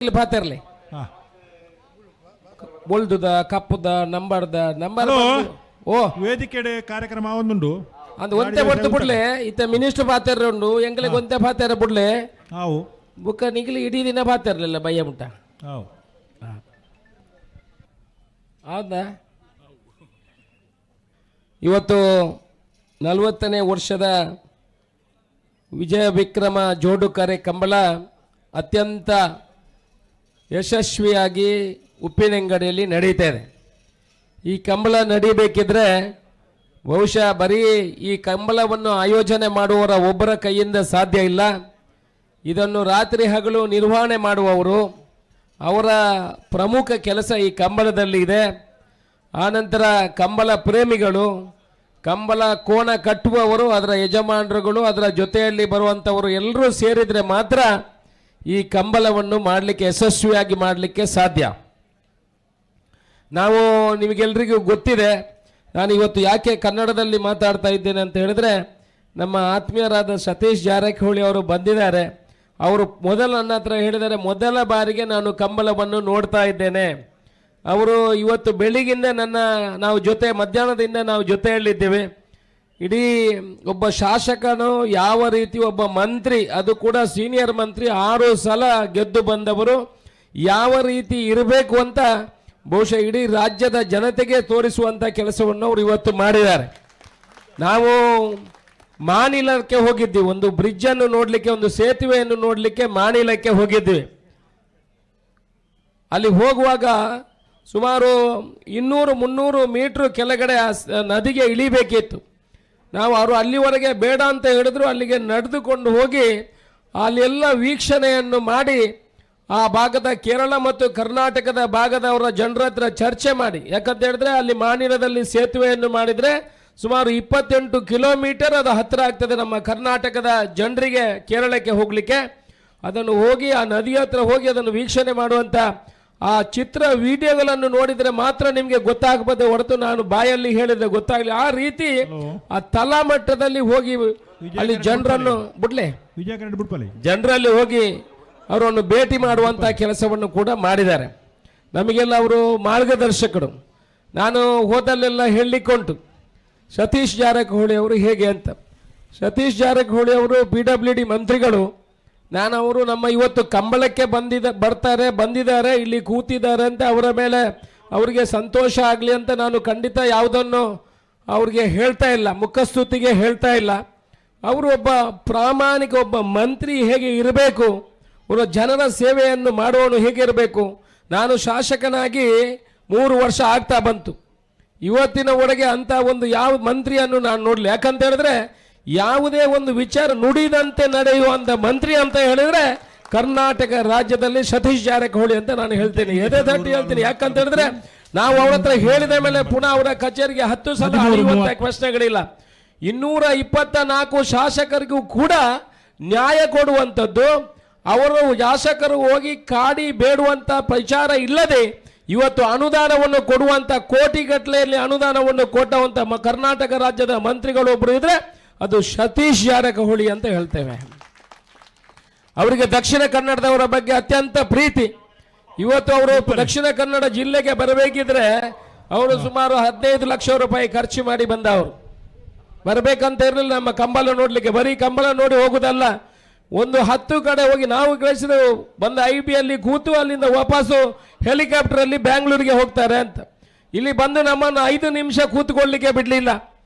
ಇಲ್ಲಿ ಪಾತಿರ್ಲಿ ಬೊಳ್ದುದ ಕಪ್ಪುದ ನಂಬರ್ದ ನಂಬರ್ ಓ ವೇದಿಕೆ ಕಾರ್ಯಕ್ರಮ ಒಂದುಂಡು ಅಂದ್ ಒಂತೆ ಬಡ್ದು ಬಿಡ್ಲೆ ಇತ್ತ ಮಿನಿಸ್ಟರ್ ಪಾತಿರ ಉಂಡು ಎಂಗ್ಲಿಗೆ ಒಂತೆ ಪಾತಿರ ಬಿಡ್ಲೆ ಹಾವು ಬುಕ್ಕ ನಿಗ್ಲಿ ಇಡೀ ದಿನ ಪಾತಿರ್ಲಿಲ್ಲ ಬಯ್ಯ ಮುಟ್ಟ ಹಾವು ಹೌದಾ ಇವತ್ತು 40ನೇ ವರ್ಷದ ವಿಜಯ ವಿಕ್ರಮ ಜೋಡುಕರೆ ಕಂಬಳ ಅತ್ಯಂತ ಯಶಸ್ವಿಯಾಗಿ ಉಪ್ಪಿನಂಗಡಿಯಲ್ಲಿ ನಡೀತಾ ಇದೆ. ಈ ಕಂಬಳ ನಡೀಬೇಕಿದ್ರೆ ಬಹುಶಃ ಬರೀ ಈ ಕಂಬಳವನ್ನು ಆಯೋಜನೆ ಮಾಡುವವರ ಒಬ್ಬರ ಕೈಯಿಂದ ಸಾಧ್ಯ ಇಲ್ಲ. ಇದನ್ನು ರಾತ್ರಿ ಹಗಲು ನಿರ್ವಹಣೆ ಮಾಡುವವರು ಅವರ ಪ್ರಮುಖ ಕೆಲಸ ಈ ಕಂಬಳದಲ್ಲಿ ಇದೆ. ಆನಂತರ ಕಂಬಳ ಪ್ರೇಮಿಗಳು, ಕಂಬಳ ಕೋಣ ಕಟ್ಟುವವರು, ಅದರ ಯಜಮಾನರುಗಳು, ಅದರ ಜೊತೆಯಲ್ಲಿ ಬರುವಂಥವರು ಎಲ್ಲರೂ ಸೇರಿದರೆ ಮಾತ್ರ ಈ ಕಂಬಳವನ್ನು ಮಾಡಲಿಕ್ಕೆ ಯಶಸ್ವಿಯಾಗಿ ಮಾಡಲಿಕ್ಕೆ ಸಾಧ್ಯ. ನಾವು ನಿಮಗೆಲ್ಲರಿಗೂ ಗೊತ್ತಿದೆ, ನಾನು ಇವತ್ತು ಯಾಕೆ ಕನ್ನಡದಲ್ಲಿ ಮಾತಾಡ್ತಾ ಇದ್ದೇನೆ ಅಂತ ಹೇಳಿದ್ರೆ, ನಮ್ಮ ಆತ್ಮೀಯರಾದ ಸತೀಶ್ ಜಾರಕಿಹೊಳಿ ಅವರು ಬಂದಿದ್ದಾರೆ. ಅವರು ನನ್ನ ಹತ್ರ ಹೇಳಿದ್ದಾರೆ, ಮೊದಲ ಬಾರಿಗೆ ನಾನು ಕಂಬಳವನ್ನು ನೋಡ್ತಾ ಇದ್ದೇನೆ. ಅವರು ಇವತ್ತು ಬೆಳಿಗ್ಗಿಂದ ನಾವು ಮಧ್ಯಾಹ್ನದಿಂದ ನಾವು ಜೊತೆಯಲ್ಲಿದ್ದೇವೆ. ಇಡೀ ಒಬ್ಬ ಶಾಸಕನು ಯಾವ ರೀತಿ ಒಬ್ಬ ಮಂತ್ರಿ, ಅದು ಕೂಡ ಸೀನಿಯರ್ ಮಂತ್ರಿ, 6 ಸಲ ಗೆದ್ದು ಬಂದವರು ಯಾವ ರೀತಿ ಇರಬೇಕು ಅಂತ ಬಹುಶಃ ಇಡೀ ರಾಜ್ಯದ ಜನತೆಗೆ ತೋರಿಸುವಂಥ ಕೆಲಸವನ್ನು ಅವರು ಇವತ್ತು ಮಾಡಿದ್ದಾರೆ. ನಾವು ಮಾನಿಲಕ್ಕೆ ಹೋಗಿದ್ವಿ, ಒಂದು ಬ್ರಿಡ್ಜನ್ನು ನೋಡಲಿಕ್ಕೆ, ಒಂದು ಸೇತುವೆಯನ್ನು ನೋಡಲಿಕ್ಕೆ ಮಾನಿಲಕ್ಕೆ ಹೋಗಿದ್ವಿ. ಅಲ್ಲಿ ಹೋಗುವಾಗ ಸುಮಾರು 200-300 ಮೀಟ್ರ್ ಕೆಳಗಡೆ ನದಿಗೆ ಇಳಿಬೇಕಿತ್ತು. ಅವರು ಅಲ್ಲಿವರೆಗೆ ಬೇಡ ಅಂತ ಹೇಳಿದ್ರು. ಅಲ್ಲಿಗೆ ನಡೆದುಕೊಂಡು ಹೋಗಿ ಅಲ್ಲೆಲ್ಲ ವೀಕ್ಷಣೆಯನ್ನು ಮಾಡಿ ಆ ಭಾಗದ ಕೇರಳ ಮತ್ತು ಕರ್ನಾಟಕದ ಭಾಗದವರ ಜನರ ಹತ್ರ ಚರ್ಚೆ ಮಾಡಿ, ಯಾಕಂತ ಹೇಳಿದ್ರೆ ಅಲ್ಲಿ ಮಾನಿಲದಲ್ಲಿ ಸೇತುವೆಯನ್ನು ಮಾಡಿದರೆ ಸುಮಾರು 28 ಕಿಲೋಮೀಟರ್ ಅದು ಹತ್ತಿರ ಆಗ್ತದೆ ನಮ್ಮ ಕರ್ನಾಟಕದ ಜನರಿಗೆ ಕೇರಳಕ್ಕೆ ಹೋಗಲಿಕ್ಕೆ. ಅದನ್ನು ಹೋಗಿ ಆ ನದಿಯ ಹತ್ರ ಹೋಗಿ ಅದನ್ನು ವೀಕ್ಷಣೆ ಮಾಡುವಂಥ ಆ ಚಿತ್ರ ವಿಡಿಯೋಗಳನ್ನು ನೋಡಿದರೆ ಮಾತ್ರ ನಿಮಗೆ ಗೊತ್ತಾಗಬಹುದು, ಹೊರತು ನಾನು ಬಾಯಲ್ಲಿ ಹೇಳಿದ್ರೆ ಗೊತ್ತಾಗಲಿ. ಆ ರೀತಿ ಆ ತಲಾಮಟ್ಟದಲ್ಲಿ ಹೋಗಿ ಅಲ್ಲಿ ಜನರನ್ನು ಜನರಲ್ಲಿ ಹೋಗಿ ಅವರನ್ನು ಭೇಟಿ ಮಾಡುವಂಥ ಕೆಲಸವನ್ನು ಕೂಡ ಮಾಡಿದ್ದಾರೆ. ನಮಗೆಲ್ಲ ಅವರು ಮಾರ್ಗದರ್ಶಕರು. ನಾನು ಹೋದಲ್ಲೆಲ್ಲ ಹೇಳಲಿಕ್ಕುಂಟು ಸತೀಶ್ ಜಾರಕಿಹೊಳಿ ಅವರು ಹೇಗೆ ಅಂತ. ಸತೀಶ್ ಜಾರಕಿಹೊಳಿ ಅವರು PWD ಮಂತ್ರಿಗಳು. ಅವರು ನಮ್ಮ ಇವತ್ತು ಕಂಬಳಕ್ಕೆ ಬಂದಿದ್ದಾರೆ, ಇಲ್ಲಿ ಕೂತಿದ್ದಾರೆ ಅಂತ ಅವರ ಮೇಲೆ ಅವರಿಗೆ ಸಂತೋಷ ಆಗಲಿ ಅಂತ ನಾನು ಖಂಡಿತ ಯಾವುದನ್ನು ಅವ್ರಿಗೆ ಹೇಳ್ತಾ ಇಲ್ಲ, ಮುಖಸ್ತುತಿಗೆ ಹೇಳ್ತಾ ಇಲ್ಲ. ಅವರು ಒಬ್ಬ ಪ್ರಾಮಾಣಿಕ ಒಬ್ಬ ಮಂತ್ರಿ ಹೇಗೆ ಇರಬೇಕು, ಅವರ ಜನರ ಸೇವೆಯನ್ನು ಮಾಡುವವನು ಹೇಗೆ ಇರಬೇಕು. ನಾನು ಶಾಸಕನಾಗಿ 3 ವರ್ಷ ಆಗ್ತಾ ಬಂತು. ಇವತ್ತಿನವರೆಗೆ ಅಂತ ಒಂದು ಯಾವ ಮಂತ್ರಿಯನ್ನು ನಾನು ನೋಡಲಿ. ಯಾಕಂತ ಹೇಳಿದ್ರೆ ಯಾವುದೇ ಒಂದು ವಿಚಾರ ನುಡಿದಂತೆ ನಡೆಯುವಂಥ ಮಂತ್ರಿ ಅಂತ ಹೇಳಿದ್ರೆ ಕರ್ನಾಟಕ ರಾಜ್ಯದಲ್ಲಿ ಸತೀಶ್ ಜಾರಕಿಹೊಳಿ ಅಂತ ನಾನು ಹೇಳ್ತೇನೆ, ಎದೆ ತಟ್ಟಿ ಹೇಳ್ತೀನಿ. ಯಾಕಂತ ಹೇಳಿದ್ರೆ ನಾವು ಅವ್ರ ಹತ್ರ ಹೇಳಿದ ಮೇಲೆ ಪುನಃ ಅವರ ಕಚೇರಿಗೆ 10 ಸಲ ಅಳೆಯುವಂಥ ಪ್ರಶ್ನೆಗಳಿಲ್ಲ. 224 ಶಾಸಕರಿಗೂ ಕೂಡ ನ್ಯಾಯ ಕೊಡುವಂಥದ್ದು, ಅವರು ಶಾಸಕರು ಹೋಗಿ ಕಾಡಿ ಬೇಡುವಂಥ ಪ್ರಚಾರ ಇಲ್ಲದೆ ಇವತ್ತು ಅನುದಾನವನ್ನು ಕೊಡುವಂಥ ಕೋಟಿಗಟ್ಟಲೆಯಲ್ಲಿ ಅನುದಾನವನ್ನು ಕೊಟ್ಟವಂಥ ಕರ್ನಾಟಕ ರಾಜ್ಯದ ಮಂತ್ರಿಗಳು ಒಬ್ಬರು ಇದ್ರೆ ಅದು ಸತೀಶ್ ಜಾರಕಿಹೊಳಿ ಅಂತ ಹೇಳ್ತೇವೆ. ಅವರಿಗೆ ದಕ್ಷಿಣ ಕನ್ನಡದವರ ಬಗ್ಗೆ ಅತ್ಯಂತ ಪ್ರೀತಿ. ಇವತ್ತು ಅವರು ದಕ್ಷಿಣ ಕನ್ನಡ ಜಿಲ್ಲೆಗೆ ಬರಬೇಕಿದ್ರೆ ಅವರು ಸುಮಾರು 15 ಲಕ್ಷ ರೂಪಾಯಿ ಖರ್ಚು ಮಾಡಿ ಬಂದವರು. ಬರಬೇಕಂತ ಇರಲಿಲ್ಲ ನಮ್ಮ ಕಂಬಳ ನೋಡ್ಲಿಕ್ಕೆ. ಬರೀ ಕಂಬಳ ನೋಡಿ ಹೋಗುದಲ್ಲ, ಒಂದು 10 ಕಡೆ ಹೋಗಿ ನಾವು ಕಳಿಸಿದ ಬಂದ IBಯಲ್ಲಿ ಕೂತು ಅಲ್ಲಿಂದ ವಾಪಸ್ಸು ಹೆಲಿಕಾಪ್ಟರ್ ಅಲ್ಲಿ ಬ್ಯಾಂಗ್ಳೂರಿಗೆ ಹೋಗ್ತಾರೆ ಅಂತ. ಇಲ್ಲಿ ಬಂದು ನಮ್ಮನ್ನು 5 ನಿಮಿಷ ಕೂತ್ಕೊಳ್ಳಿಕ್ಕೆ ಬಿಡಲಿಲ್ಲ.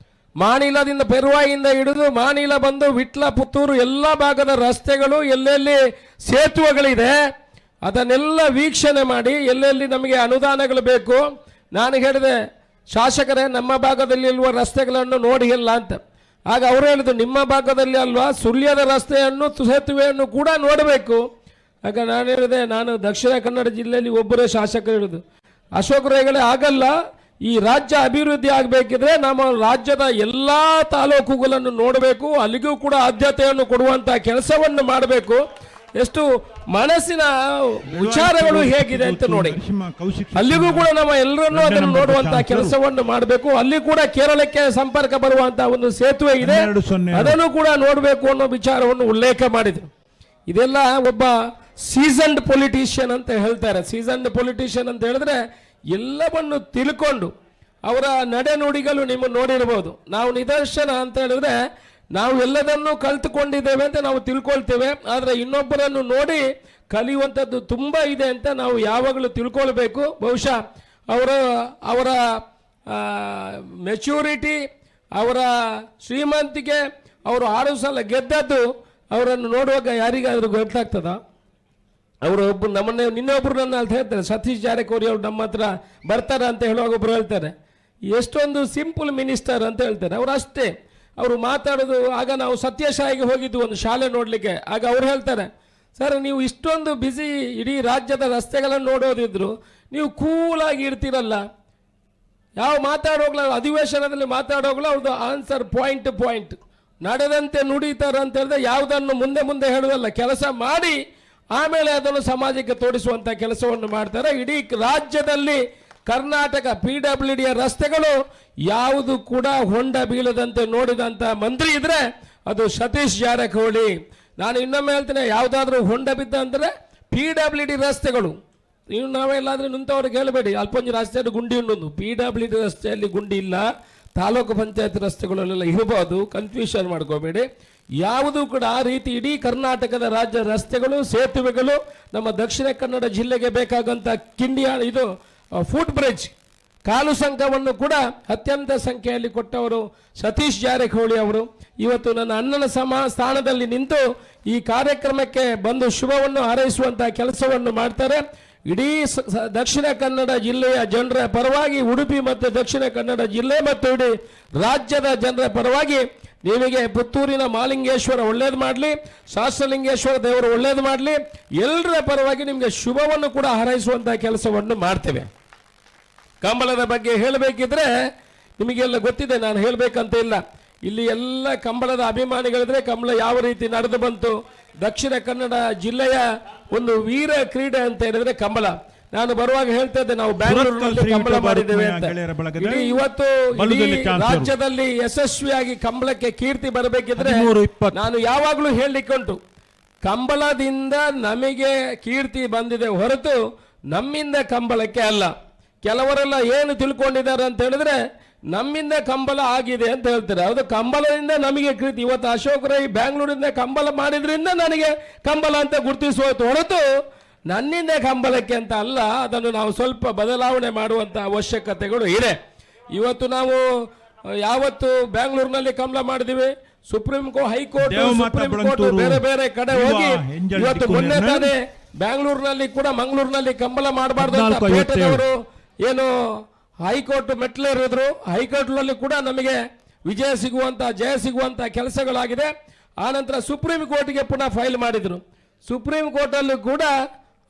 ಮಾನಿಲದಿಂದ ಪೆರುವಾಯಿಂದ ಹಿಡಿದು ಮಾನಿಲ ಬಂದು ವಿಟ್ಲ, ಪುತ್ತೂರು ಎಲ್ಲ ಭಾಗದ ರಸ್ತೆಗಳು, ಎಲ್ಲೆಲ್ಲಿ ಸೇತುವೆಗಳಿದೆ ಅದನ್ನೆಲ್ಲ ವೀಕ್ಷಣೆ ಮಾಡಿ ಎಲ್ಲೆಲ್ಲಿ ನಮಗೆ ಅನುದಾನಗಳು ಬೇಕು. ನಾನು ಹೇಳಿದೆ, ಶಾಸಕರೇ ನಮ್ಮ ಭಾಗದಲ್ಲಿ ಇರುವ ರಸ್ತೆಗಳನ್ನು ನೋಡಿ ಇಲ್ಲ ಅಂತ. ಆಗ ಅವರು ಹೇಳಿದ್ರು, ನಿಮ್ಮ ಭಾಗದಲ್ಲಿ ಅಲ್ವಾ, ಸುಳ್ಯದ ರಸ್ತೆಯನ್ನು ಸೇತುವೆಯನ್ನು ಕೂಡ ನೋಡಬೇಕು. ಆಗ ನಾನು ಹೇಳಿದೆ, ನಾನು ದಕ್ಷಿಣ ಕನ್ನಡ ಜಿಲ್ಲೆಯಲ್ಲಿ ಒಬ್ಬರೇ ಶಾಸಕರು ಇರೋದು, ಅಶೋಕ್ ರೇಗಳೆ ಆಗಲ್ಲ. ಈ ರಾಜ್ಯ ಅಭಿವೃದ್ಧಿ ಆಗಬೇಕಿದ್ರೆ ನಮ್ಮ ರಾಜ್ಯದ ಎಲ್ಲ ತಾಲೂಕುಗಳನ್ನು ನೋಡಬೇಕು, ಅಲ್ಲಿಗೂ ಕೂಡ ಆದ್ಯತೆಯನ್ನು ಕೊಡುವಂಥ ಕೆಲಸವನ್ನು ಮಾಡಬೇಕು. ಎಷ್ಟು ಮನಸ್ಸಿನ ವಿಚಾರಗಳು ಹೇಗಿದೆ ಅಂತ ನೋಡಿ, ಅಲ್ಲಿಗೂ ಕೂಡ ನಮ್ಮ ಎಲ್ಲರನ್ನೂ ಅದನ್ನು ನೋಡುವಂತಹ ಕೆಲಸವನ್ನು ಮಾಡಬೇಕು. ಅಲ್ಲಿ ಕೂಡ ಕೇರಳಕ್ಕೆ ಸಂಪರ್ಕ ಬರುವಂತಹ ಒಂದು ಸೇತುವೆ ಇದೆ, ಅದನ್ನು ಕೂಡ ನೋಡಬೇಕು ಅನ್ನೋ ವಿಚಾರವನ್ನು ಉಲ್ಲೇಖ ಮಾಡಿದ್ರು. ಇದೆಲ್ಲ ಒಬ್ಬ ಸೀಸನ್ಡ್ ಪೊಲಿಟಿಷಿಯನ್ ಅಂತ ಹೇಳ್ತಾರೆ. ಸೀಸನ್ಡ್ ಪೊಲಿಟಿಷಿಯನ್ ಅಂತ ಹೇಳಿದ್ರೆ ಎಲ್ಲವನ್ನು ತಿಳ್ಕೊಂಡು ಅವರ ನಡೆನುಡಿಗಳು ನಿಮ್ಮ ನೋಡಿರ್ಬೋದು. ನಾವು ನಿದರ್ಶನ ಅಂತ ಹೇಳಿದ್ರೆ ನಾವು ಎಲ್ಲದನ್ನು ಕಲ್ತುಕೊಂಡಿದ್ದೇವೆ ಅಂತ ನಾವು ತಿಳ್ಕೊಳ್ತೇವೆ, ಆದರೆ ಇನ್ನೊಬ್ಬರನ್ನು ನೋಡಿ ಕಲಿಯುವಂಥದ್ದು ತುಂಬ ಇದೆ ಅಂತ ನಾವು ಯಾವಾಗಲೂ ತಿಳ್ಕೊಳ್ಬೇಕು. ಬಹುಶಃ ಅವರ ಮೆಚ್ಯೂರಿಟಿ, ಅವರ ಶ್ರೀಮಂತಿಕೆ, ಅವರು 6 ಸಲ ಗೆದ್ದದ್ದು ಅವರನ್ನು ನೋಡುವಾಗ ಯಾರಿಗಾದ್ರೂ ಗೊತ್ತಾಗ್ತದ? ಅವರು ನಿನ್ನೊಬ್ರು ನನ್ನ ಅಂತ ಹೇಳ್ತಾರೆ, ಸತೀಶ್ ಜಾರಕಿಹೊಳಿ ಅವರು ನಮ್ಮ ಹತ್ರ ಬರ್ತಾರೆ ಅಂತ ಹೇಳುವಾಗ ಒಬ್ರು ಹೇಳ್ತಾರೆ, ಎಷ್ಟೊಂದು ಸಿಂಪಲ್ ಮಿನಿಸ್ಟರ್ ಅಂತ ಹೇಳ್ತಾರೆ. ಅವರು ಅಷ್ಟೇ, ಅವರು ಮಾತಾಡೋದು. ಆಗ ನಾವು ಸತ್ಯಸಾಯಿಗೆ ಹೋಗಿದ್ದು ಒಂದು ಶಾಲೆ ನೋಡಲಿಕ್ಕೆ. ಆಗ ಅವ್ರು ಹೇಳ್ತಾರೆ, ಸರ್ ನೀವು ಇಷ್ಟೊಂದು ಬ್ಯುಸಿ, ಇಡೀ ರಾಜ್ಯದ ರಸ್ತೆಗಳನ್ನು ನೋಡೋದಿದ್ರು ನೀವು ಕೂಲಾಗಿ ಇರ್ತೀರಲ್ಲ, ಯಾವ ಮಾತಾಡೋಗ್ಲ ಅಧಿವೇಶನದಲ್ಲಿ ಮಾತಾಡೋಗ್ಲ ಅವ್ರದ್ದು ಆನ್ಸರ್ ಪಾಯಿಂಟ್ ನಡೆದಂತೆ ನುಡಿತಾರೆ ಅಂತ ಹೇಳಿದ್ರೆ ಯಾವುದನ್ನು ಮುಂದೆ ಹೇಳುವಲ್ಲ, ಕೆಲಸ ಮಾಡಿ ಆಮೇಲೆ ಅದನ್ನು ಸಮಾಜಕ್ಕೆ ತೋರಿಸುವಂಥ ಕೆಲಸವನ್ನು ಮಾಡ್ತಾರೆ. ಇಡೀ ರಾಜ್ಯದಲ್ಲಿ ಕರ್ನಾಟಕ PWDಯ ರಸ್ತೆಗಳು ಯಾವುದು ಕೂಡ ಹೊಂಡ ಬೀಳದಂತೆ ನೋಡಿದಂಥ ಮಂತ್ರಿ ಇದ್ರೆ ಅದು ಸತೀಶ್ ಜಾರಕಿಹೊಳಿ. ನಾನು ಇನ್ನೊಮ್ಮೆ ಹೇಳ್ತೇನೆ, ಯಾವುದಾದ್ರೂ ಹೊಂಡ ಬಿದ್ದ ಅಂದರೆ PWD ರಸ್ತೆಗಳು. ನೀವು ನಾವೆಲ್ಲಾದ್ರೂ ನಿಂತವ್ರಿಗೆ ಹೇಳಬೇಡಿ ಅಲ್ಪಂಜಿ ರಸ್ತೆಯಲ್ಲಿ ಗುಂಡಿ ಉಂಟು, PWD ರಸ್ತೆಯಲ್ಲಿ ಗುಂಡಿ ಇಲ್ಲ, ತಾಲೂಕು ಪಂಚಾಯತ್ ರಸ್ತೆಗಳಲ್ಲೆಲ್ಲ ಇರಬಹುದು, ಕನ್ಫ್ಯೂಷನ್ ಮಾಡ್ಕೋಬೇಡಿ. ಯಾವುದು ಕೂಡ ಆ ರೀತಿ ಇಡೀ ಕರ್ನಾಟಕದ ರಾಜ್ಯ ರಸ್ತೆಗಳು, ಸೇತುವೆಗಳು, ನಮ್ಮ ದಕ್ಷಿಣ ಕನ್ನಡ ಜಿಲ್ಲೆಗೆ ಬೇಕಾದಂಥ ಇದು ಫುಟ್ ಬ್ರಿಡ್ಜ್, ಕಾಲು ಸಂಘವನ್ನು ಕೂಡ ಅತ್ಯಂತ ಸಂಖ್ಯೆಯಲ್ಲಿ ಕೊಟ್ಟವರು ಸತೀಶ್ ಜಾರಕಿಹೊಳಿ ಅವರು. ಇವತ್ತು ನನ್ನ ಅಣ್ಣನ ಸ್ಥಾನದಲ್ಲಿ ನಿಂತು ಈ ಕಾರ್ಯಕ್ರಮಕ್ಕೆ ಬಂದು ಶುಭವನ್ನು ಹಾರೈಸುವಂಥ ಕೆಲಸವನ್ನು ಮಾಡ್ತಾರೆ. ಇಡೀ ದಕ್ಷಿಣ ಕನ್ನಡ ಜಿಲ್ಲೆಯ ಜನರ ಪರವಾಗಿ, ಉಡುಪಿ ಮತ್ತು ದಕ್ಷಿಣ ಕನ್ನಡ ಜಿಲ್ಲೆ ಮತ್ತು ಇಡೀ ರಾಜ್ಯದ ಜನರ ಪರವಾಗಿ ನಿಮಗೆ ಪುತ್ತೂರಿನ ಮಾಲಿಂಗೇಶ್ವರ ಒಳ್ಳೇದು ಮಾಡಲಿ, ಶಾಸ್ತ್ರಲಿಂಗೇಶ್ವರ ದೇವರು ಒಳ್ಳೇದು ಮಾಡಲಿ, ಎಲ್ಲರ ಪರವಾಗಿ ನಿಮಗೆ ಶುಭವನ್ನು ಕೂಡ ಹಾರೈಸುವಂಥ ಕೆಲಸವನ್ನು ಮಾಡ್ತೇವೆ. ಕಂಬಳದ ಬಗ್ಗೆ ಹೇಳಬೇಕಿದ್ರೆ ನಿಮಗೆಲ್ಲ ಗೊತ್ತಿದೆ, ನಾನು ಹೇಳಬೇಕಂತ ಇಲ್ಲ. ಇಲ್ಲಿ ಎಲ್ಲ ಕಂಬಳದ ಅಭಿಮಾನಿಗಳಿದ್ರೆ ಕಂಬಳ ಯಾವ ರೀತಿ ನಡೆದು ಬಂತು. ದಕ್ಷಿಣ ಕನ್ನಡ ಜಿಲ್ಲೆಯ ಒಂದು ವೀರ ಕ್ರೀಡೆ ಅಂತ ಹೇಳಿದ್ರೆ ಕಂಬಳ. ನಾನು ಬರುವಾಗ ಹೇಳ್ತಾ ಇದ್ದೆ, ನಾವು ಬ್ಯಾಂಗ್ಳೂರಿನಲ್ಲಿ ಕಂಬಳ ಮಾಡಿದ್ದೇವೆ ಅಂತ. ಇವತ್ತು ರಾಜ್ಯದಲ್ಲಿ ಯಶಸ್ವಿಯಾಗಿ ಕಂಬಳಕ್ಕೆ ಕೀರ್ತಿ ಬರಬೇಕಿದ್ರೆ ನಾನು ಯಾವಾಗಲೂ ಹೇಳಲಿಕ್ಕುಂಟು, ಕಂಬಳದಿಂದ ನಮಗೆ ಕೀರ್ತಿ ಬಂದಿದೆ ಹೊರತು ನಮ್ಮಿಂದ ಕಂಬಳಕ್ಕೆ ಅಲ್ಲ. ಕೆಲವರೆಲ್ಲ ಏನು ತಿಳ್ಕೊಂಡಿದ್ದಾರೆ ಅಂತ ಹೇಳಿದ್ರೆ ನಮ್ಮಿಂದ ಕಂಬಳ ಆಗಿದೆ ಅಂತ ಹೇಳ್ತಾರೆ. ಹೌದು, ಕಂಬಳದಿಂದ ನಮಗೆ ಕೀರ್ತಿ. ಇವತ್ತು ಅಶೋಕ್ ರೈ ಬ್ಯಾಂಗ್ಳೂರಿಂದ ಕಂಬಳ ಮಾಡಿದ್ರಿಂದ ನನಗೆ ಕಂಬಳ ಅಂತ ಗುರುತಿಸೋಯ್ತು ಹೊರತು ನನ್ನಿಂದ ಕಂಬಳಕ್ಕೆ ಅಂತ ಅಲ್ಲ. ಅದನ್ನು ನಾವು ಸ್ವಲ್ಪ ಬದಲಾವಣೆ ಮಾಡುವಂಥ ಅವಶ್ಯಕತೆಗಳು ಇದೆ. ಇವತ್ತು ನಾವು ಯಾವತ್ತು ಬ್ಯಾಂಗ್ಳೂರಿನಲ್ಲಿ ಕಂಬಳ ಮಾಡಿದಿವಿ, ಹೈಕೋರ್ಟ್, ಸುಪ್ರೀಂ ಕೋರ್ಟ್ ಬೇರೆ ಬೇರೆ ಕಡೆ ಹೋಗಿ ಇವತ್ತು ಮೊನ್ನೆ ತಾನೇ ಬ್ಯಾಂಗ್ಳೂರಿನಲ್ಲಿ ಕೂಡ ಮಂಗಳೂರಿನಲ್ಲಿ ಕಂಬಳ ಮಾಡಬಾರ್ದು ಅಂತ ಪೇಟೆದವರು ಏನು ಹೈಕೋರ್ಟ್ ಮೆಟ್ಲೇರಿದ್ರು. ಹೈಕೋರ್ಟ್ನಲ್ಲಿ ಕೂಡ ನಮಗೆ ವಿಜಯ ಸಿಗುವಂತ, ಜಯ ಸಿಗುವಂತ ಕೆಲಸಗಳಾಗಿದೆ. ಆನಂತರ ಸುಪ್ರೀಂ ಕೋರ್ಟ್ಗೆ ಪುನಃ ಫೈಲ್ ಮಾಡಿದ್ರು. ಸುಪ್ರೀಂ ಕೋರ್ಟ್ ಅಲ್ಲೂ ಕೂಡ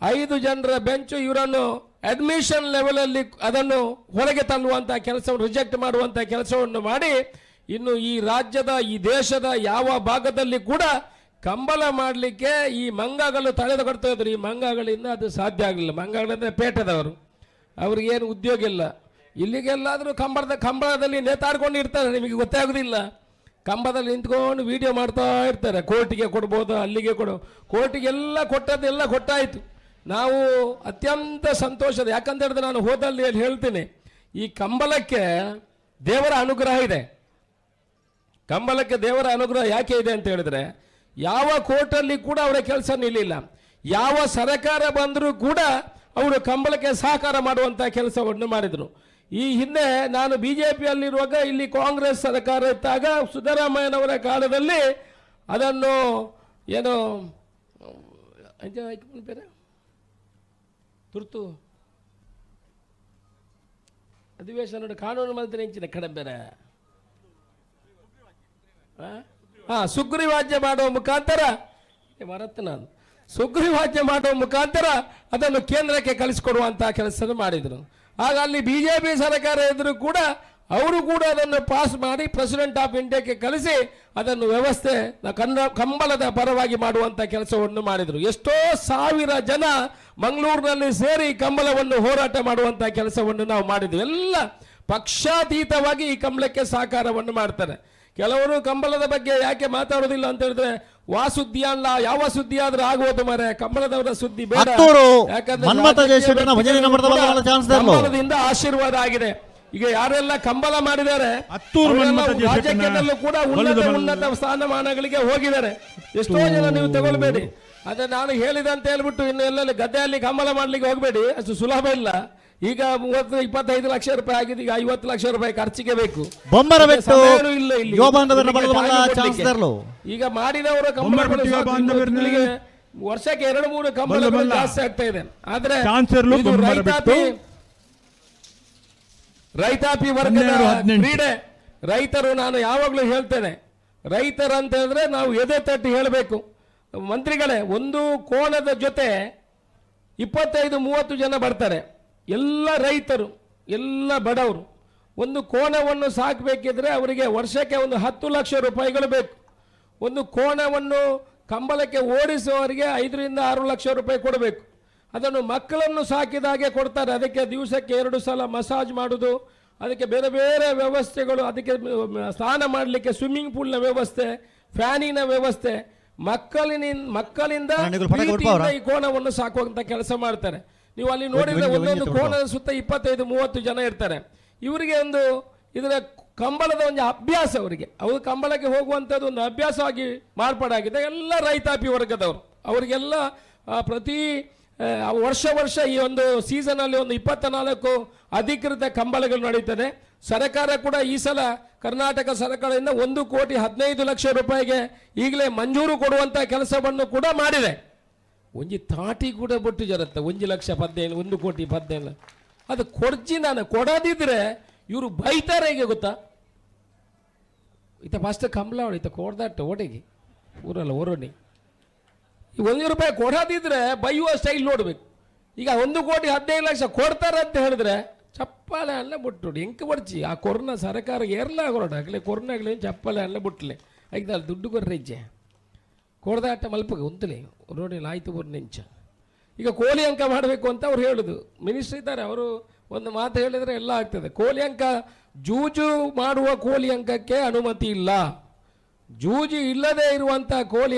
5 ಜನರ ಬೆಂಚ್ ಇವರನ್ನು ಅಡ್ಮಿಷನ್ ಲೆವೆಲ್ ಅಲ್ಲಿ ಅದನ್ನು ಹೊರಗೆ ತಳ್ಳುವಂತ ಕೆಲಸವನ್ನು, ರಿಜೆಕ್ಟ್ ಮಾಡುವಂತ ಕೆಲಸವನ್ನು ಮಾಡಿ, ಇನ್ನು ಈ ರಾಜ್ಯದ, ಈ ದೇಶದ ಯಾವ ಭಾಗದಲ್ಲಿ ಕೂಡ ಕಂಬಳ ಮಾಡಲಿಕ್ಕೆ ಈ ಮಂಗಗಳು ತಡೆದುಕೊಡ್ತಾ ಇದ್ರು. ಈ ಮಂಗಗಳಿಂದ ಅದು ಸಾಧ್ಯ ಆಗಲಿಲ್ಲ. ಮಂಗಗಳಂದ್ರೆ ಪೇಟೆದವರು, ಅವ್ರಿಗೇನು ಉದ್ಯೋಗ ಇಲ್ಲ. ಇಲ್ಲಿಗೆಲ್ಲಾದರೂ ಕಂಬಳದಲ್ಲಿ ನೇತಾಡ್ಕೊಂಡು ಇರ್ತಾರೆ, ನಿಮಗೆ ಗೊತ್ತೇ ಆಗೋದಿಲ್ಲ. ಕಂಬದಲ್ಲಿ ನಿಂತ್ಕೊಂಡು ವಿಡಿಯೋ ಮಾಡ್ತಾ ಇರ್ತಾರೆ. ಕೋರ್ಟಿಗೆ ಕೊಡ್ಬೋದು, ಅಲ್ಲಿಗೆ ಕೋರ್ಟಿಗೆಲ್ಲ ಕೊಟ್ಟದ್ದೆಲ್ಲ ಕೊಟ್ಟಾಯಿತು. ನಾವು ಅತ್ಯಂತ ಸಂತೋಷದ, ಯಾಕಂತ ಹೇಳಿದ್ರೆ ನಾನು ಹೋದಲ್ಲಿ ಹೇಳ್ತೀನಿ, ಈ ಕಂಬಳಕ್ಕೆ ದೇವರ ಅನುಗ್ರಹ ಇದೆ. ಕಂಬಳಕ್ಕೆ ದೇವರ ಅನುಗ್ರಹ ಯಾಕೆ ಇದೆ ಅಂತ ಹೇಳಿದ್ರೆ, ಯಾವ ಕೋರ್ಟಲ್ಲಿ ಕೂಡ ಅವರ ಕೆಲಸ ನಿಲ್ಲಿಲ್ಲ. ಯಾವ ಸರ್ಕಾರ ಬಂದರೂ ಕೂಡ ಅವರು ಕಂಬಳಕ್ಕೆ ಸಹಕಾರ ಮಾಡುವಂಥ ಕೆಲಸವನ್ನು ಮಾಡಿದರು. ಈ ಹಿಂದೆ ನಾನು BJPಯಲ್ಲಿರುವಾಗ ಇಲ್ಲಿ ಕಾಂಗ್ರೆಸ್ ಸರ್ಕಾರ ಇದ್ದಾಗ ಸಿದ್ದರಾಮಯ್ಯನವರ ಕಾಲದಲ್ಲಿ ಅದನ್ನು ಏನು ಬೇರೆ ತುರ್ತು ಅಧಿವೇಶನ ಕಾನೂನು ಮಂತ್ರಿ ಹೆಂಚಿನ ಕಡೆ ಬೇರೆ ಸುಗ್ರೀವಾಜ್ಞೆ ಮಾಡುವ ಮುಖಾಂತರ ನಾನು ಸುಗ್ರೀವಾಜ್ಞೆ ಮಾಡುವ ಮುಖಾಂತರ ಅದನ್ನು ಕೇಂದ್ರಕ್ಕೆ ಕಳಿಸಿಕೊಡುವಂತಹ ಕೆಲಸ ಮಾಡಿದರು. ಆಗ ಅಲ್ಲಿ BJP ಸರ್ಕಾರ ಇದ್ರೂ ಕೂಡ ಅವರು ಕೂಡ ಅದನ್ನು ಪಾಸ್ ಮಾಡಿ ಪ್ರೆಸಿಡೆಂಟ್ ಆಫ್ ಇಂಡಿಯಾಕ್ಕೆ ಕಳಿಸಿ ಅದನ್ನು ವ್ಯವಸ್ಥೆ ಕಂಬಳದ ಪರವಾಗಿ ಮಾಡುವಂಥ ಕೆಲಸವನ್ನು ಮಾಡಿದರು. ಎಷ್ಟೋ ಸಾವಿರ ಜನ ಮಂಗಳೂರಿನಲ್ಲಿ ಸೇರಿ ಕಂಬಳವನ್ನು ಹೋರಾಟ ಮಾಡುವಂಥ ಕೆಲಸವನ್ನು ನಾವು ಮಾಡಿದ್ವಿ. ಎಲ್ಲ ಪಕ್ಷಾತೀತವಾಗಿ ಈ ಕಂಬಳಕ್ಕೆ ಸಹಕಾರವನ್ನು ಮಾಡ್ತಾರೆ. ಕೆಲವರು ಕಂಬಳದ ಬಗ್ಗೆ ಯಾಕೆ ಮಾತಾಡೋದಿಲ್ಲ ಅಂತ ಹೇಳಿದ್ರೆ ಸುದ್ದಿ ಅಲ್ಲ, ಯಾವ ಸುದ್ದಿ ಆದ್ರೂ ಆಗುವುದು ಮರೆ, ಕಂಬಳದವರ ಸುದ್ದಿ ಬೇಡ. ಹತ್ತೂರು ಯಾಕಂದ್ರೆ ಮನ್ಮಥ ರಾಜಕೀಯ ಜಯಶೆಟ್ಟನ ಭಜನೆ ವ್ಯಕ್ತಿಗಳು ನಂಬರ್ದ ಕೂಡ ಬಲ್ಲ ಚಾನ್ಸ್ ದರ್ಲು. ಕಂಬಳದಿಂದ ಆಶೀರ್ವಾದ ಆಗಿದೆ. ಈಗ ಯಾರೆಲ್ಲ ಕಂಬಳ ಮಾಡಿದ್ದಾರೆ ಹತ್ತೂರು ಅವರೆಲ್ಲ ಮನ್ಮಥ ಜಯಶೆಟ್ಟನ ರಾಜಕೀಯದಲ್ಲೂ ಕೂಡ ಉನ್ನತ ಸ್ಥಾನಮಾನಗಳಿಗೆ ಹೋಗಿದ್ದಾರೆ. ಎಷ್ಟೋ ಜನ ನೀವು ತಗೊಳ್ಬೇಡಿ. ಅದೇ ನಾನು ಹೇಳಿದೆ ಅಂತ ಹೇಳ್ಬಿಟ್ಟು ಇನ್ನು ಎಲ್ಲೆಲ್ಲಿ ಗದ್ದೆಯಲ್ಲಿ ಕಂಬಳ ಮಾಡ್ಲಿಕ್ಕೆ ಹೋಗಬೇಡಿ, ಅಷ್ಟು ಸುಲಭ ಇಲ್ಲ. ಈಗ 30-25 ಲಕ್ಷ ರೂಪಾಯಿ ಆಗಿದೆ, ಈಗ 50 ಲಕ್ಷ ರೂಪಾಯಿ ಖರ್ಚಿಗೆ ಬೇಕು. ಬೊಮ್ಮರ ಬೆಟ್ಟು ಸಮಯನೂ ಇಲ್ಲ ಇಲ್ಲಿ. ಯುವ ಬಾಂಧವರನ್ನ ಇದಕ್ಕೆ ಬಲ್ಲ time ಚಾನ್ಸ್ ಕೊಡ್ಲಿಕ್ಕೆ. ದರ್ಲು. ಈಗ ಮಾಡಿದವರು ಬೊಮ್ಮರಪಟ್ಟಿ ಯುವ ಬಾಂಧವರನ್ನ ವರ್ಷಕ್ಕೆ 2-3 ಕಂಬಳಗಳು ಬಲ್ಲ. ಜಾಸ್ತಿ ಆಗ್ತಾ ಇದೆ. ಆದ್ರೆ ಚಾನ್ಸರ್ಲು ಇದು ಬೊಮ್ಮರಪೆಟ್ಟು. ರೈತಾಪಿ ವರ್ಗದ 12-18. ಕ್ರೀಡೆ. ರೈತರು, ನಾನು ಯಾವಾಗಲೂ ಹೇಳ್ತೇನೆ, ರೈತರು ಅಂತ ಹೇಳಿದ್ರೆ ನಾವು ಎದೆ ತಟ್ಟಿ ಹೇಳಬೇಕು. ಮಂತ್ರಿಗಳೇ, ಒಂದು ಕೋಣದ ಜೊತೆ 25-30 ಜನ ಬರ್ತಾರೆ, ಎಲ್ಲ ರೈತರು, ಎಲ್ಲ ಬಡವರು. ಒಂದು ಕೋಣವನ್ನು ಸಾಕಬೇಕಿದ್ರೆ ಅವರಿಗೆ ವರ್ಷಕ್ಕೆ ಒಂದು 10 ಲಕ್ಷ ರೂಪಾಯಿಗಳು ಬೇಕು. ಒಂದು ಕೋಣವನ್ನು ಕಂಬಳಕ್ಕೆ ಓಡಿಸುವವರಿಗೆ 5-6 ಲಕ್ಷ ರೂಪಾಯಿ ಕೊಡಬೇಕು. ಅದನ್ನು ಮಕ್ಕಳನ್ನು ಸಾಕಿದಾಗೆ ಕೊಡ್ತಾರೆ. ಅದಕ್ಕೆ ದಿವಸಕ್ಕೆ 2 ಸಲ ಮಸಾಜ್ ಮಾಡೋದು, ಅದಕ್ಕೆ ಬೇರೆ ಬೇರೆ ವ್ಯವಸ್ಥೆಗಳು, ಅದಕ್ಕೆ ಸ್ನಾನ ಮಾಡಲಿಕ್ಕೆ ಸ್ವಿಮ್ಮಿಂಗ್ ಪೂಲ್ನ ವ್ಯವಸ್ಥೆ, ಫ್ಯಾನಿನ ವ್ಯವಸ್ಥೆ. ಮಕ್ಕಳಿಂದ ಪ್ರೀತಿಯಿಂದ ಈ ಕೋಣವನ್ನು ಸಾಕುವಂತ ಕೆಲಸ ಮಾಡ್ತಾರೆ. ನೀವು ಅಲ್ಲಿ ನೋಡಿದ್ರೆ ಒಂದೊಂದು ಕೋಣದ ಸುತ್ತ 25-30 ಜನ ಇರ್ತಾರೆ. ಇವರಿಗೆ ಒಂದು ಇದರ ಕಂಬಳದ ಒಂದು ಅಭ್ಯಾಸ, ಅವರಿಗೆ ಅವರು ಕಂಬಳಕ್ಕೆ ಹೋಗುವಂಥದ್ದು ಒಂದು ಅಭ್ಯಾಸವಾಗಿ ಮಾರ್ಪಾಡಾಗಿದೆ. ಎಲ್ಲ ರೈತಾಪಿ ವರ್ಗದವರು, ಅವರಿಗೆಲ್ಲ ಪ್ರತಿ ವರ್ಷ ಈ ಒಂದು ಸೀಸನ್ ಅಲ್ಲಿ ಒಂದು 24 ಅಧಿಕೃತ ಕಂಬಳಗಳು ನಡೀತದೆ. ಸರ್ಕಾರ ಕೂಡ ಈ ಸಲ ಕರ್ನಾಟಕ ಸರ್ಕಾರದಿಂದ 1,15,00,000 ರೂಪಾಯಿಗೆ ಈಗಲೇ ಮಂಜೂರು ಕೊಡುವಂತ ಕೆಲಸವನ್ನು ಕೂಡ ಮಾಡಿದೆ. ಒಂಜಿ ತಾಟಿ ಕೂಡ ಬೊಟ್ಟು ಜರತ್ತೆ 1,15,000 1,15,00,000 ಅದು ಕೊಡ್ಜಿ. ನಾನು ಕೊಡದಿದ್ರೆ ಇವರು ಬೈತಾರೆ. ಹೇಗೆ ಗೊತ್ತಾ, ಇತ್ತ ಫಸ್ಟ್ ಕಂಬಳ ಹೊಡಿತ ಕೊಡ್ದಟ್ಟು ಒಡೆಗೆ ಊರಲ್ಲ ಓರೋಣಿ. ಈ 1 ರೂಪಾಯಿ ಕೊಡದಿದ್ರೆ ಬೈಯುವ ಸ್ಟೈಲ್ ನೋಡ್ಬೇಕು. ಈಗ 1,15,00,000 ಕೊಡ್ತಾರೆ ಅಂತ ಹೇಳಿದ್ರೆ ಚಪ್ಪಾಳೆ ಅಲ್ಲ ಬಿಟ್ಟು ಎಂಕ ಬಡ್ಚಿ ಆ ಕೊರೋನಾ ಸರ್ಕಾರ ಏರ್ಲ ಆಗೋಡಾಗಲಿ ಕೊರೋನಾಗ್ಲಿ ಚಪ್ಪಾಳೆ ಅಲ್ಲ ಬಿಟ್ಟಲೆ ಐದಲ್ಲ ದುಡ್ಡು ಕೊರ್ರೆಜ್ಜೆ ಕೊಡ್ದಾಟ ಮಲ್ಪಗೆ ಉಂತಲಿ ರೋಡಿನಲ್ಲಿ ಆಯ್ತು ನಿಂಚ. ಈಗ ಕೋಳಿ ಅಂಕ ಮಾಡಬೇಕು ಅಂತ ಅವ್ರು ಹೇಳುದು. ಮಿನಿಸ್ಟರ್ ಇದ್ದಾರೆ, ಅವರು ಒಂದು ಮಾತು ಹೇಳಿದರೆ ಎಲ್ಲ ಆಗ್ತದೆ. ಕೋಳಿ ಅಂಕ, ಜೂಜು ಮಾಡುವ ಕೋಳಿ ಅಂಕಕ್ಕೆ ಅನುಮತಿ ಇಲ್ಲ. ಜೂಜು ಇಲ್ಲದೆ ಇರುವಂಥ ಕೋಳಿ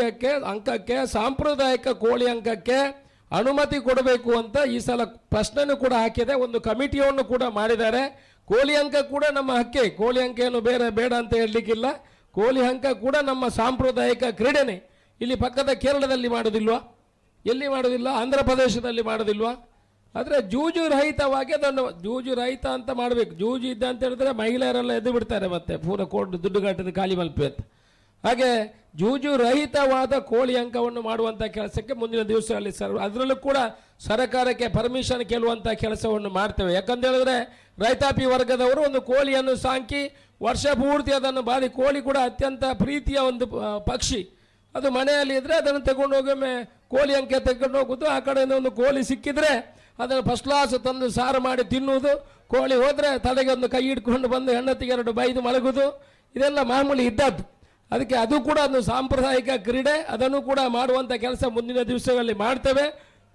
ಅಂಕಕ್ಕೆ, ಸಾಂಪ್ರದಾಯಿಕ ಕೋಳಿ ಅಂಕಕ್ಕೆ ಅನುಮತಿ ಕೊಡಬೇಕು ಅಂತ ಈ ಸಲ ಪ್ರಶ್ನೆನೂ ಕೂಡ ಹಾಕಿದೆ. ಒಂದು ಕಮಿಟಿಯನ್ನು ಕೂಡ ಮಾಡಿದ್ದಾರೆ. ಕೋಳಿ ಅಂಕ ಕೂಡ ನಮ್ಮ ಹಕ್ಕೆ, ಕೋಳಿ ಅಂಕ ಏನು ಬೇಡ ಅಂತ ಹೇಳಲಿಕ್ಕಿಲ್ಲ. ಕೋಳಿ ಅಂಕ ಕೂಡ ನಮ್ಮ ಸಾಂಪ್ರದಾಯಿಕ ಕ್ರೀಡೆನೇ. ಇಲ್ಲಿ ಪಕ್ಕದ ಕೇರಳದಲ್ಲಿ ಮಾಡೋದಿಲ್ವಾ, ಎಲ್ಲಿ ಮಾಡೋದಿಲ್ಲ, ಆಂಧ್ರ ಪ್ರದೇಶದಲ್ಲಿ ಮಾಡೋದಿಲ್ವಾ. ಆದರೆ ಜೂಜು ರಹಿತವಾಗಿ ಅದನ್ನು ಜೂಜು ರಹಿತ ಅಂತ ಮಾಡಬೇಕು. ಜೂಜು ಇದ್ದ ಅಂತ ಹೇಳಿದ್ರೆ ಮಹಿಳೆಯರೆಲ್ಲ ಎದ್ದು ಬಿಡ್ತಾರೆ, ಮತ್ತೆ ಪೂರ ಕೋರ್ಟ್ ದುಡ್ಡು ಕಟ್ಟಿದ ಖಾಲಿ ಮಲ್ಪೆ ಅಂತ. ಹಾಗೆ ಜೂಜು ರಹಿತವಾದ ಕೋಳಿ ಅಂಕವನ್ನು ಮಾಡುವಂಥ ಕೆಲಸಕ್ಕೆ ಮುಂದಿನ ದಿವಸಗಳಲ್ಲಿ ಅದರಲ್ಲೂ ಕೂಡ ಸರ್ಕಾರಕ್ಕೆ ಪರ್ಮಿಷನ್ ಕೇಳುವಂಥ ಕೆಲಸವನ್ನು ಮಾಡ್ತೇವೆ. ಯಾಕಂತ ಹೇಳಿದ್ರೆ ರೈತಾಪಿ ವರ್ಗದವರು ಒಂದು ಕೋಳಿಯನ್ನು ಸಾಕಿ ವರ್ಷ ಪೂರ್ತಿ ಅದನ್ನು ಬಾರಿ, ಕೋಳಿ ಕೂಡ ಅತ್ಯಂತ ಪ್ರೀತಿಯ ಒಂದು ಪಕ್ಷಿ. ಅದು ಮನೆಯಲ್ಲಿ ಇದ್ದರೆ ಅದನ್ನು ತಗೊಂಡು ಹೋಗೊಮ್ಮೆ ಕೋಳಿ ಅಂಕೆ ತಗೊಂಡು ಹೋಗೋದು. ಆ ಕಡೆಯಿಂದ ಒಂದು ಕೋಳಿ ಸಿಕ್ಕಿದ್ರೆ ಅದನ್ನು ಫಸ್ಟ್ ಕ್ಲಾಸ್ ತಂದು ಸಾರು ಮಾಡಿ ತಿನ್ನುವುದು. ಕೋಳಿ ಹೋದರೆ ತಲೆಗೆ ಒಂದು ಕೈ ಇಟ್ಕೊಂಡು ಬಂದು ಹೆಂಡತಿಗೆ 2 ಬೈದು ಮಲಗುವುದು. ಇದೆಲ್ಲ ಮಾಮೂಲಿ ಇದ್ದದ್ದು. ಅದಕ್ಕೆ ಅದು ಕೂಡ ಒಂದು ಸಾಂಪ್ರದಾಯಿಕ ಕ್ರೀಡೆ, ಅದನ್ನು ಕೂಡ ಮಾಡುವಂಥ ಕೆಲಸ ಮುಂದಿನ ದಿವಸಗಳಲ್ಲಿ ಮಾಡ್ತೇವೆ.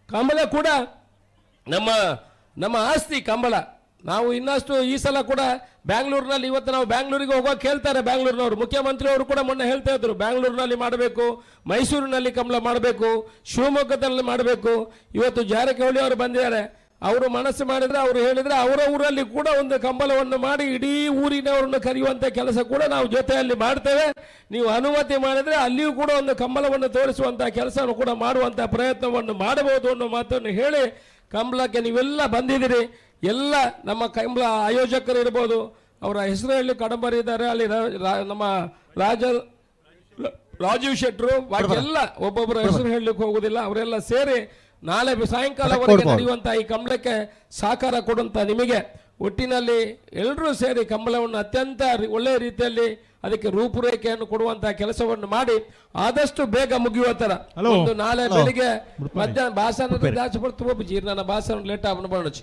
ಕಂಬಳ ಕೂಡ ನಮ್ಮ ಆಸ್ತಿ ಕಂಬಳ. ನಾವು ಇನ್ನಷ್ಟು ಈ ಸಲ ಕೂಡ ಬ್ಯಾಂಗ್ಳೂರಿನಲ್ಲಿ, ಇವತ್ತು ನಾವು ಬ್ಯಾಂಗ್ಳೂರಿಗೆ ಹೋಗೋಕೆ ಹೇಳ್ತಾರೆ ಬ್ಯಾಂಗ್ಳೂರಿನವರು. ಮುಖ್ಯಮಂತ್ರಿಯವರು ಕೂಡ ಮೊನ್ನೆ ಹೇಳ್ತಾ ಇದ್ರು, ಬ್ಯಾಂಗ್ಳೂರಿನಲ್ಲಿ ಮಾಡಬೇಕು, ಮೈಸೂರಿನಲ್ಲಿ ಕಂಬಳ ಮಾಡಬೇಕು, ಶಿವಮೊಗ್ಗದಲ್ಲಿ ಮಾಡಬೇಕು. ಇವತ್ತು ಜಾರಕಿಹೊಳಿ ಅವರು ಬಂದಿದ್ದಾರೆ. ಅವರು ಮನಸ್ಸು ಮಾಡಿದರೆ, ಅವರು ಹೇಳಿದರೆ ಅವರ ಊರಲ್ಲಿ ಕೂಡ ಒಂದು ಕಂಬಳವನ್ನು ಮಾಡಿ ಇಡೀ ಊರಿನವರನ್ನು ಕರೆಯುವಂಥ ಕೆಲಸ ಕೂಡ ನಾವು ಜೊತೆಯಲ್ಲಿ ಮಾಡ್ತೇವೆ. ನೀವು ಅನುಮತಿ ಮಾಡಿದರೆ ಅಲ್ಲಿಯೂ ಕೂಡ ಒಂದು ಕಂಬಳವನ್ನು ತೋರಿಸುವಂಥ ಕೆಲಸವನ್ನು ಕೂಡ ಮಾಡುವಂಥ ಪ್ರಯತ್ನವನ್ನು ಮಾಡಬಹುದು ಅನ್ನೋ ಮಾತನ್ನು ಹೇಳಿ, ಕಂಬಳಕ್ಕೆ ನೀವೆಲ್ಲ ಬಂದಿದ್ದೀರಿ. ಎಲ್ಲ ನಮ್ಮ ಕಂಬಳ ಆಯೋಜಕರು ಇರ್ಬೋದು, ಅವರ ಹೆಸರು ಹೇಳಿ ಕಡಂಬರಿ ಇದ್ದಾರೆ, ಅಲ್ಲಿ ನಮ್ಮ ರಾಜೀವ್ ಶೆಟ್ಟರು, ಬಾಕಿ ಎಲ್ಲ ಒಬ್ಬೊಬ್ಬರ ಹೆಸರು ಹೇಳಲಿಕ್ಕೆ ಹೋಗುದಿಲ್ಲ. ಅವರೆಲ್ಲ ಸೇರಿ ನಾಳೆ ಸಾಯಂಕಾಲವರೆಗೆ ನಡೆಯುವಂತಹ ಈ ಕಂಬಳಕ್ಕೆ ಸಹಕಾರ ಕೊಡುವಂತ ನಿಮಗೆ ಒಟ್ಟಿನಲ್ಲಿ ಎಲ್ಲರೂ ಸೇರಿ ಕಂಬಳವನ್ನು ಅತ್ಯಂತ ಒಳ್ಳೆಯ ರೀತಿಯಲ್ಲಿ ಅದಕ್ಕೆ ರೂಪುರೇಖೆಯನ್ನು ಕೊಡುವಂತಹ ಕೆಲಸವನ್ನು ಮಾಡಿ ಆದಷ್ಟು ಬೇಗ ಮುಗಿಯುವ ತರ ಒಂದು ನಾಳೆ ಬೆಳಿಗ್ಗೆ ಮಧ್ಯಾಹ್ನ ಭಾಷಣ ಜೀರ್ಣ ಭಾಷಣ ಲೇಟ್ ಆಗಿ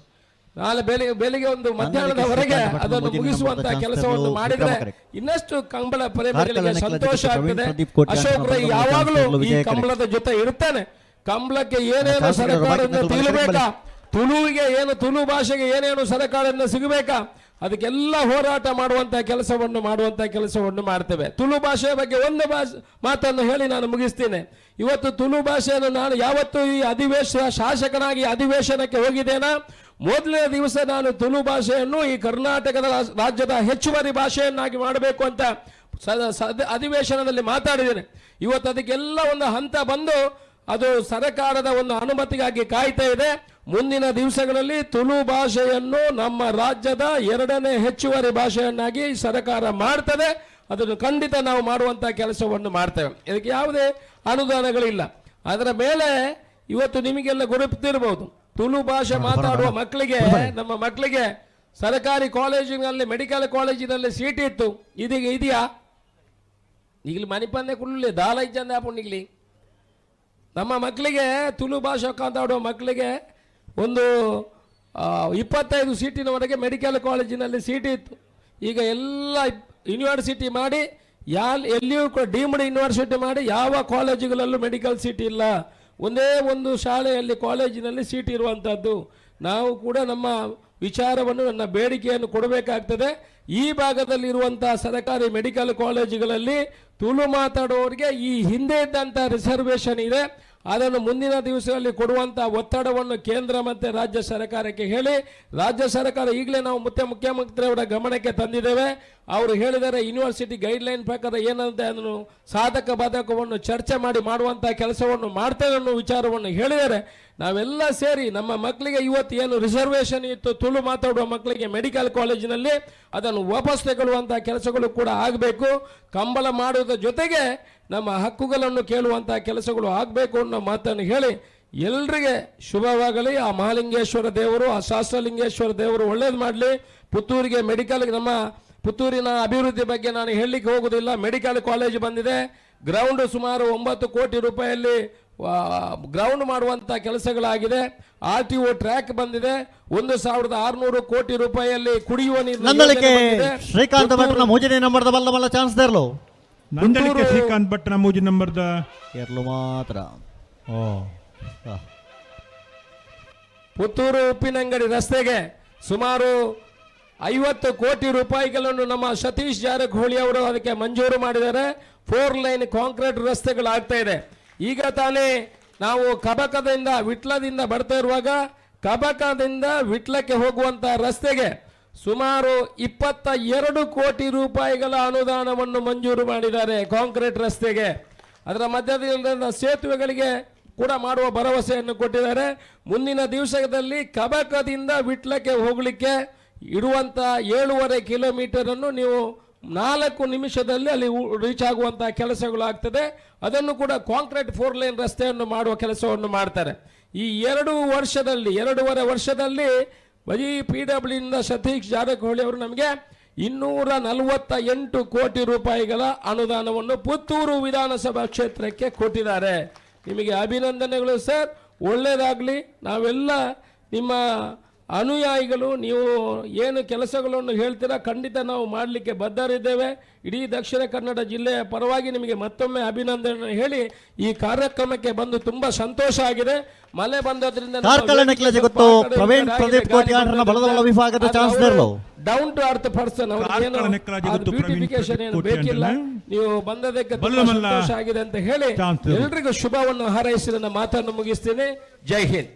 ನಾಳೆ ಬೆಳಿಗ್ಗೆ ಒಂದು ಮಧ್ಯಾಹ್ನದವರೆಗೆ ಅದನ್ನು ಮುಗಿಸುವಂತಹ ಕೆಲಸವನ್ನು ಮಾಡಿದ್ರೆ ಇನ್ನಷ್ಟು ಕಂಬಳ ಪ್ರೇಮಿಗಳಿಗೆ ಸಂತೋಷ ಆಗ್ತದೆ. ಅಶೋಕ್ ರೈ ಯಾವಾಗಲೂ ಈ ಕಂಬಳದ ಜೊತೆ ಇರ್ತಾನೆ. ಕಂಬಳಕ್ಕೆ ಏನೇನು ಸರ್ಕಾರದಿಂದ ತಿಳಿಬೇಕಾ ತುಳುವಿಗೆ ಏನು ತುಳು ಭಾಷೆಗೆ ಏನೇನು ಸರ್ಕಾರದಿಂದ ಸಿಗಬೇಕಾ ಅದಕ್ಕೆಲ್ಲ ಹೋರಾಟ ಮಾಡುವಂತ ಕೆಲಸವನ್ನು ಮಾಡ್ತೇವೆ. ತುಳು ಭಾಷೆಯ ಬಗ್ಗೆ ಒಂದು ಮಾತನ್ನು ಹೇಳಿ ನಾನು ಮುಗಿಸ್ತೇನೆ. ಇವತ್ತು ತುಳು ಭಾಷೆಯನ್ನು ನಾನು ಯಾವತ್ತು ಈ ಶಾಸಕನಾಗಿ ಅಧಿವೇಶನಕ್ಕೆ ಹೋಗಿದ್ದೇನಾ, ಮೊದಲನೇ ದಿವಸ ನಾನು ತುಳು ಭಾಷೆಯನ್ನು ಈ ಕರ್ನಾಟಕದ ರಾಜ್ಯದ ಹೆಚ್ಚುವರಿ ಭಾಷೆಯನ್ನಾಗಿ ಮಾಡಬೇಕು ಅಂತ ಅಧಿವೇಶನದಲ್ಲಿ ಮಾತಾಡಿದ್ದೇನೆ. ಇವತ್ತು ಅದಕ್ಕೆಲ್ಲ ಒಂದು ಹಂತ ಬಂದು ಅದು ಸರ್ಕಾರದ ಒಂದು ಅನುಮತಿಗಾಗಿ ಕಾಯ್ತಾ ಇದೆ. ಮುಂದಿನ ದಿವಸಗಳಲ್ಲಿ ತುಳು ಭಾಷೆಯನ್ನು ನಮ್ಮ ರಾಜ್ಯದ 2ನೇ ಹೆಚ್ಚುವರಿ ಭಾಷೆಯನ್ನಾಗಿ ಸರ್ಕಾರ ಮಾಡ್ತದೆ. ಅದನ್ನು ಖಂಡಿತ ನಾವು ಮಾಡುವಂತ ಕೆಲಸವನ್ನು ಮಾಡ್ತೇವೆ. ಇದಕ್ಕೆ ಯಾವುದೇ ಅನುದಾನಗಳಿಲ್ಲ. ಅದರ ಮೇಲೆ ಇವತ್ತು ನಿಮಗೆಲ್ಲ ಗುರುತಿರಬಹುದು, ತುಳು ಭಾಷೆ ಮಾತಾಡುವ ಮಕ್ಕಳಿಗೆ, ನಮ್ಮ ಮಕ್ಕಳಿಗೆ ಸರ್ಕಾರಿ ಕಾಲೇಜಿನಲ್ಲಿ, ಮೆಡಿಕಲ್ ಕಾಲೇಜಿನಲ್ಲಿ ಸೀಟ್ ಇತ್ತು. ಇದೀಗ ಇದೆಯಾ? ಈಗಲೂ ಮಣಿಪಂದೆ ಕುಳ್ಳಿ ದಾಲ ಇಜ್ಜಂದೆ ಆಪುಂಡಿಗ್ಲಿ ನಮ್ಮ ಮಕ್ಕಳಿಗೆ, ತುಳು ಭಾಷೆ ಮಾತಾಡುವ ಮಕ್ಕಳಿಗೆ ಒಂದು 25 ಸೀಟಿನವರೆಗೆ ಮೆಡಿಕಲ್ ಕಾಲೇಜಿನಲ್ಲಿ ಸೀಟ್ ಇತ್ತು. ಈಗ ಎಲ್ಲ ಯೂನಿವರ್ಸಿಟಿ ಮಾಡಿ ಎಲ್ಲಿಯೂ ಡೀಮ್ಡ್ ಯೂನಿವರ್ಸಿಟಿ ಮಾಡಿ ಯಾವ ಕಾಲೇಜುಗಳಲ್ಲೂ ಮೆಡಿಕಲ್ ಸೀಟ್ ಇಲ್ಲ. ಒಂದೇ ಒಂದು ಶಾಲೆಯಲ್ಲಿ ಕಾಲೇಜಿನಲ್ಲಿ ಸೀಟ್ ಇರುವಂಥದ್ದು. ನಾವು ಕೂಡ ನಮ್ಮ ವಿಚಾರವನ್ನು, ನನ್ನ ಬೇಡಿಕೆಯನ್ನು ಕೊಡಬೇಕಾಗ್ತದೆ. ಈ ಭಾಗದಲ್ಲಿ ಇರುವಂತಹ ಸರ್ಕಾರಿ ಮೆಡಿಕಲ್ ಕಾಲೇಜುಗಳಲ್ಲಿ ತುಳು ಮಾತಾಡುವವರಿಗೆ ಈ ಹಿಂದೆ ಇದ್ದಂಥ ರಿಸರ್ವೇಶನ್ ಇದೆ, ಅದನ್ನು ಮುಂದಿನ ದಿವಸಗಳಲ್ಲಿ ಕೊಡುವಂಥ ಒತ್ತಡವನ್ನು ಕೇಂದ್ರ ಮತ್ತು ರಾಜ್ಯ ಸರ್ಕಾರಕ್ಕೆ ಹೇಳಿ, ರಾಜ್ಯ ಸರ್ಕಾರ ಈಗಲೇ ನಾವು ಮುಖ್ಯಮಂತ್ರಿಯವರ ಗಮನಕ್ಕೆ ತಂದಿದ್ದೇವೆ. ಅವರು ಹೇಳಿದರೆ ಯೂನಿವರ್ಸಿಟಿ ಗೈಡ್ಲೈನ್ ಪ್ರಕಾರ ಏನಂತೆ ಅದನ್ನು ಸಾಧಕ ಬಾಧಕವನ್ನು ಚರ್ಚೆ ಮಾಡಿ ಮಾಡುವಂಥ ಕೆಲಸವನ್ನು ಮಾಡ್ತೇವೆ ಅನ್ನೋ ವಿಚಾರವನ್ನು ಹೇಳಿದರೆ, ನಾವೆಲ್ಲ ಸೇರಿ ನಮ್ಮ ಮಕ್ಕಳಿಗೆ ಇವತ್ತು ಏನು ರಿಸರ್ವೇಶನ್ ಇತ್ತು ತುಳು ಮಾತಾಡುವ ಮಕ್ಕಳಿಗೆ ಮೆಡಿಕಲ್ ಕಾಲೇಜಿನಲ್ಲಿ, ಅದನ್ನು ವಾಪಸ್ ತಗೊಳ್ಳುವಂಥ ಕೆಲಸಗಳು ಕೂಡ ಆಗಬೇಕು. ಕಂಬಳ ಮಾಡುವುದರ ಜೊತೆಗೆ ನಮ್ಮ ಹಕ್ಕುಗಳನ್ನು ಕೇಳುವಂಥ ಕೆಲಸಗಳು ಆಗಬೇಕು ಅನ್ನೋ ಮಾತನ್ನು ಹೇಳಿ ಎಲ್ರಿಗೆ ಶುಭವಾಗಲಿ. ಆ ಮಹಾಲಿಂಗೇಶ್ವರ ದೇವರು, ಆ ಶಾಸ್ತ್ರಲಿಂಗೇಶ್ವರ ದೇವರು ಒಳ್ಳೇದು ಮಾಡಲಿ. ಪುತ್ತೂರಿಗೆ ಮೆಡಿಕಲ್, ನಮ್ಮ ಪುತ್ತೂರಿನ ಅಭಿವೃದ್ಧಿ ಬಗ್ಗೆ ನಾನು ಹೇಳಲಿಕ್ಕೆ ಹೋಗುವುದಿಲ್ಲ. ಮೆಡಿಕಲ್ ಕಾಲೇಜ್ ಬಂದಿದೆ, ಗ್ರೌಂಡ್ ಸುಮಾರು 9 ಕೋಟಿ ರೂಪಾಯಿಯಲ್ಲಿ ಗ್ರೌಂಡ್ ಮಾಡುವಂಥ ಕೆಲಸಗಳಾಗಿದೆ. RTO ಟ್ರ್ಯಾಕ್ ಬಂದಿದೆ, 1600 ಕೋಟಿ ರೂಪಾಯಿಯಲ್ಲಿ ಕುಡಿಯುವ ನೀರು. ಶ್ರೀಕಾಂತ್ ಭಟ್ನ ಮೂಜನೆ ನಂಬರ್ದ ಬಲ್ಲ ಬಲ್ಲ ಚಾನ್ಸ್ ದೇರ್ಲು ನಂದಳಿಕೆ ಶ್ರೀಕಾಂತ್ ಭಟ್ನ ಮೂಜಿ ನಂಬರ್ದ ಕೇರಳ ಮಾತ್ರ. ಪುತ್ತೂರು ಉಪ್ಪಿನಂಗಡಿ ರಸ್ತೆಗೆ ಸುಮಾರು 50 ಕೋಟಿ ರೂಪಾಯಿಗಳನ್ನು ನಮ್ಮ ಸತೀಶ್ ಜಾರಕಿಹೊಳಿ ಅವರು ಅದಕ್ಕೆ ಮಂಜೂರು ಮಾಡಿದ್ದಾರೆ. 4 ಲೈನ್ ಕಾಂಕ್ರೀಟ್ ರಸ್ತೆಗಳಾಗ್ತಾ ಇದೆ. ಈಗ ತಾನೇ ನಾವು ಕಬಕದಿಂದ ವಿಟ್ಲದಿಂದ ಬರ್ತಾ ಇರುವಾಗ ಕಬಕದಿಂದ ವಿಟ್ಲಕ್ಕೆ ಹೋಗುವಂತ ರಸ್ತೆಗೆ ಸುಮಾರು 22 ಕೋಟಿ ರೂಪಾಯಿಗಳ ಅನುದಾನವನ್ನು ಮಂಜೂರು ಮಾಡಿದ್ದಾರೆ ಕಾಂಕ್ರೀಟ್ ರಸ್ತೆಗೆ. ಅದರ ಮಧ್ಯದಿಂದ ಸೇತುವೆಗಳಿಗೆ ಕೂಡ ಮಾಡುವ ಭರವಸೆಯನ್ನು ಕೊಟ್ಟಿದ್ದಾರೆ. ಮುಂದಿನ ದಿವಸದಲ್ಲಿ ಕಬಕದಿಂದ ವಿಟ್ಲಕ್ಕೆ ಹೋಗಲಿಕ್ಕೆ ಇರುವಂತ 7.5 ಕಿಲೋಮೀಟರ್ ಅನ್ನು ನೀವು 4 ನಿಮಿಷದಲ್ಲಿ ಅಲ್ಲಿ ರೀಚ್ ಆಗುವಂತಹ ಕೆಲಸಗಳು ಆಗ್ತದೆ. ಅದನ್ನು ಕೂಡ ಕಾಂಕ್ರೀಟ್ 4 ಲೈನ್ ರಸ್ತೆಯನ್ನು ಮಾಡುವ ಕೆಲಸವನ್ನು ಮಾಡ್ತಾರೆ. ಈ 2.5 ವರ್ಷದಲ್ಲಿ ಬರೀ PW ಇಂದ ಸತೀಶ್ ಜಾರಕಿಹೊಳಿ ಅವರು ನಮಗೆ 248 ಕೋಟಿ ರೂಪಾಯಿಗಳ ಅನುದಾನವನ್ನು ಪುತ್ತೂರು ವಿಧಾನಸಭಾ ಕ್ಷೇತ್ರಕ್ಕೆ ಕೊಟ್ಟಿದ್ದಾರೆ. ನಿಮಗೆ ಅಭಿನಂದನೆಗಳು ಸರ್, ಒಳ್ಳೆಯದಾಗಲಿ. ನಾವೆಲ್ಲ ನಿಮ್ಮ ಅನುಯಾಯಿಗಳು, ನೀವು ಏನು ಕೆಲಸಗಳನ್ನು ಹೇಳ್ತೀರಾ ಖಂಡಿತ ನಾವು ಮಾಡಲಿಕ್ಕೆ ಬದ್ಧರಿದ್ದೇವೆ. ಇಡೀ ದಕ್ಷಿಣ ಕನ್ನಡ ಜಿಲ್ಲೆಯ ಪರವಾಗಿ ನಿಮಗೆ ಮತ್ತೊಮ್ಮೆ ಅಭಿನಂದನೆ ಹೇಳಿ ಈ ಕಾರ್ಯಕ್ರಮಕ್ಕೆ ಬಂದು ತುಂಬಾ ಸಂತೋಷ ಆಗಿದೆ. ಮಳೆ ಬಂದದ್ರಿಂದ down to earth person beautification ಏನು ಬೇಕಿಲ್ಲ, ನೀವು ಬಂದದಕ್ಕೆ ತುಂಬಾ ಸಂತೋಷ ಆಗಿದೆ ಅಂತ ಹೇಳಿ ಎಲ್ರಿಗೂ ಶುಭವನ್ನು ಹಾರೈಸಿ ನನ್ನ ಮಾತನ್ನು ಮುಗಿಸ್ತೀನಿ. ಜೈ ಹಿಂದ್.